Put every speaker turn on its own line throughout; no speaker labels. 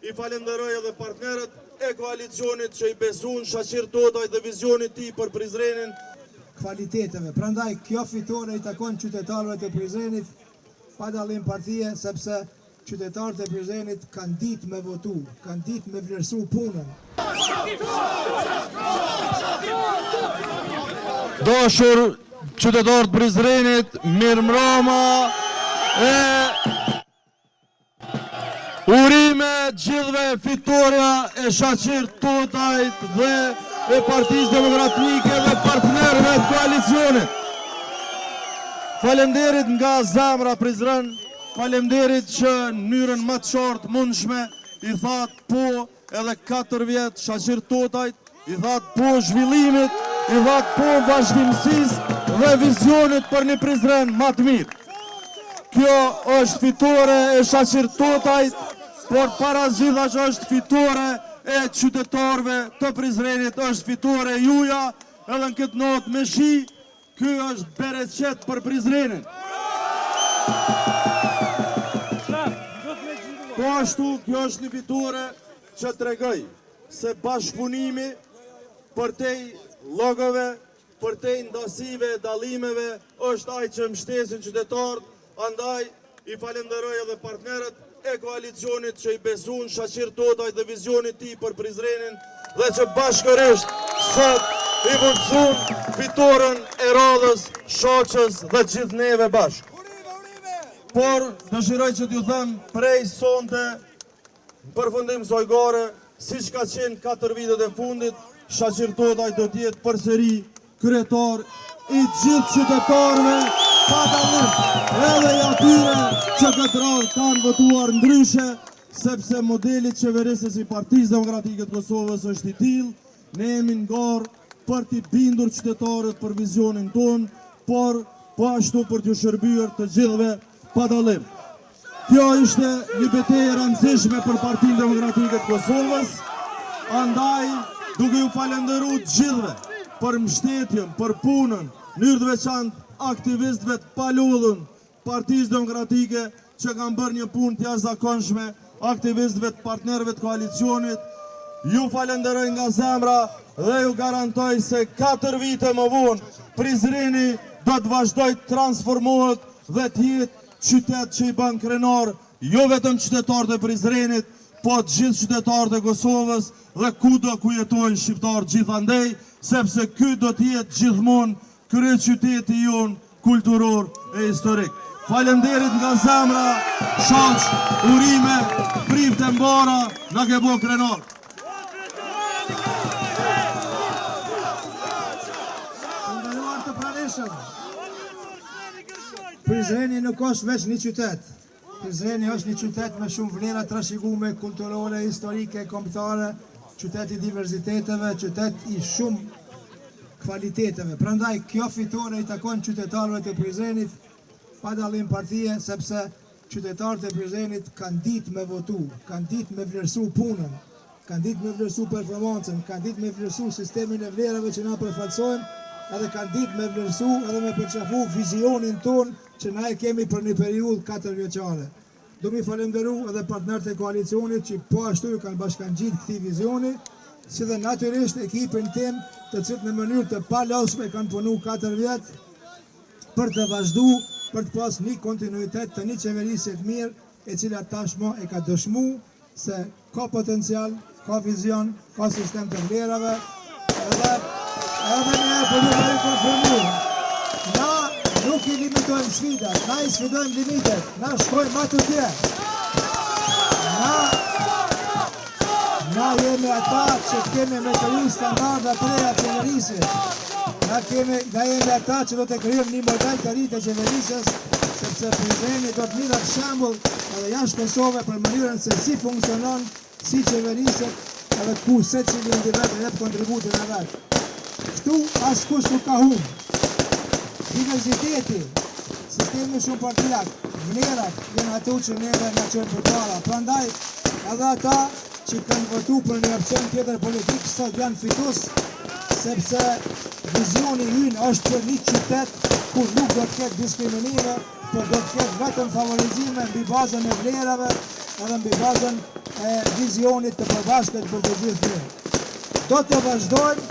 I falenderoj edhe partnerët e koalicionit që i besun Shaqir Totaj dhe vizionit ti për Prizrenin.
Kvaliteteve. Prandaj kjo fitore i takon qytetarëve të Prizrenit pa dallim partie, sepse qytetarët e Prizrenit kanë ditë me votu, kanë ditë me vlerësu punën.
Dashur qytetarët Prizrenit, mirëmbrëma e urime gjithve fitoria e Shaqir Totajt dhe e Partisë Demokratike dhe partnerëve të koalicionit. Falemderit nga zemra Prizren, falemderit që në mënyrën më të qartë mundshme i thatë po edhe 4 vjet Shaqir Totajt, i thatë po zhvillimit, i thatë po vazhdimësisë dhe vizionit për një Prizren më të mirë. Kjo është fitore e Shaqir Totajt, por para gjitha që është fitore e qytetarëve të Prizrenit, është fitore juja, edhe në këtë notë me shi, ky është bereqet për Prizrenin. Po ashtu, kjo është një fitore që tregoj se bashkëpunimi përtej llogove, përtej ndasive, dallimeve, është ai që mbështesin qytetarët, andaj i falenderoj edhe partnerët e koalicionit që i besun Shaqir Totaj dhe vizionit ti për Prizrenin dhe që bashkërisht sot i mundësun fitoren e radhës, shoqës dhe gjithë neve bashkë. Por dëshiroj që t'ju them prej sonte në përfundim zojgore, si që ka qenë 4 vitet e fundit, Shaqir Totaj do t'jetë përsëri kryetar i gjithë qytetarëve pa dallim, edhe i atyre që këtë radhë kanë votuar ndryshe, sepse modeli qeverisës i Partisë Demokratike të Kosovës është i tillë, ne jemi në garë për t'i bindur qytetarët për vizionin tonë, por po ashtu për t'ju shërbyer të gjithëve pa dallim. Kjo ishte një betejë e rëndësishme për Partinë Demokratike të Kosovës, andaj duke ju falenderuar të gjithëve për mbështetjen, për punën, në të veçantë aktivistëve të paludhën Partisë Demokratike që kanë bërë një punë të jashtëzakonshme, aktivistëve të partnerëve të koalicionit, ju falenderoj nga zemra dhe ju garantoj se 4 vite më vonë Prizreni do të vazhdoj të transformohet dhe të jetë qytet që i bën krenar jo vetëm qytetarët e Prizrenit, po të gjithë qytetarët e Kosovës dhe kudo ku jetojnë shqiptarë gjithandej, sepse ky do të jetë gjithmonë kryeqyteti jonë kulturor e historik. Falemderit nga zemra, shoq, urime, prift e mbara, na ke bo krenar.
Nderuar të pranishëm, Prizreni nuk është veç një qytet. Prizreni është një qytet me shumë vlera trashëgume, kulturore, historike, kombëtare, qytet i diverziteteve, qytet i shumë kvaliteteve. Prandaj kjo fitore i takon qytetarëve të Prizrenit pa dallim partie, sepse qytetarët e Prizrenit kanë ditë me votu, kanë ditë me vlerësu punën, kanë ditë me vlerësu performancën, kanë ditë me vlerësu sistemin e vlerave që na përfaqësojnë, edhe kanë ditë me vlerësu edhe me përqafu vizionin ton që na e kemi për një periudhë 4 vjeçare. Do mi falenderu edhe partnerët e koalicionit që po ashtu ju kanë bashkangjitur këtij vizioni, si dhe natyrisht ekipin tim, të cilët në mënyrë të palosme kanë punu 4 vjet për të vazhdu, për të pas një kontinuitet të një qeverisje të mirë, e cila tashmë e ka dëshmu se ka potencial, ka vizion, ka sistem të vlerave, edhe ne për një të konfirmu. Na nuk i limitojmë sfidat, na i sfidojmë limitet, na shkojmë ma të tje. Na jemi ata që kemi me të rinë standarda të reja qeverisjes. Na jemi ata që do të krijojmë një model të ri të qeverisjes, sepse Prizreni do të mirë shembull edhe jashtë Kosovë për mënyrën se si funksionon, si qeveriset edhe ku secili individ jep kontributin e vet. Këtu askush nuk ka humbë. Diversiteti, sistemi shumë partijak, vlerat janë ato që neve na çojnë përpara. Prandaj edhe ata që kanë votu për një opcion tjetër politik sot janë fitus, sepse vizioni ynë është për një qytet ku nuk do të ketë diskriminime, por do të ketë vetëm favorizime mbi bazën e vlerave, edhe mbi bazën e vizionit të përbashkët për të gjithë ne. Do të vazhdojmë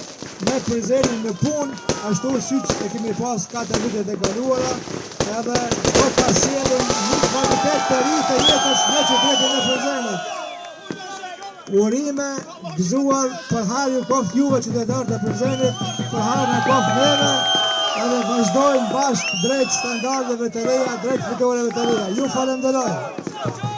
me Prizrenin në punë, ashtu siç e kemi pas 4 vitet e kaluara, edhe do ta sjellim një kvalitet të ri të jetës në qytetin e Prizrenit. Urime gëzuar për harë koft juve qytetarët e Prizrenit, për harë në koft neve, edhe vazhdojmë bashkë drejt standardeve të reja, drejt fitoreve të reja. Ju falenderoj.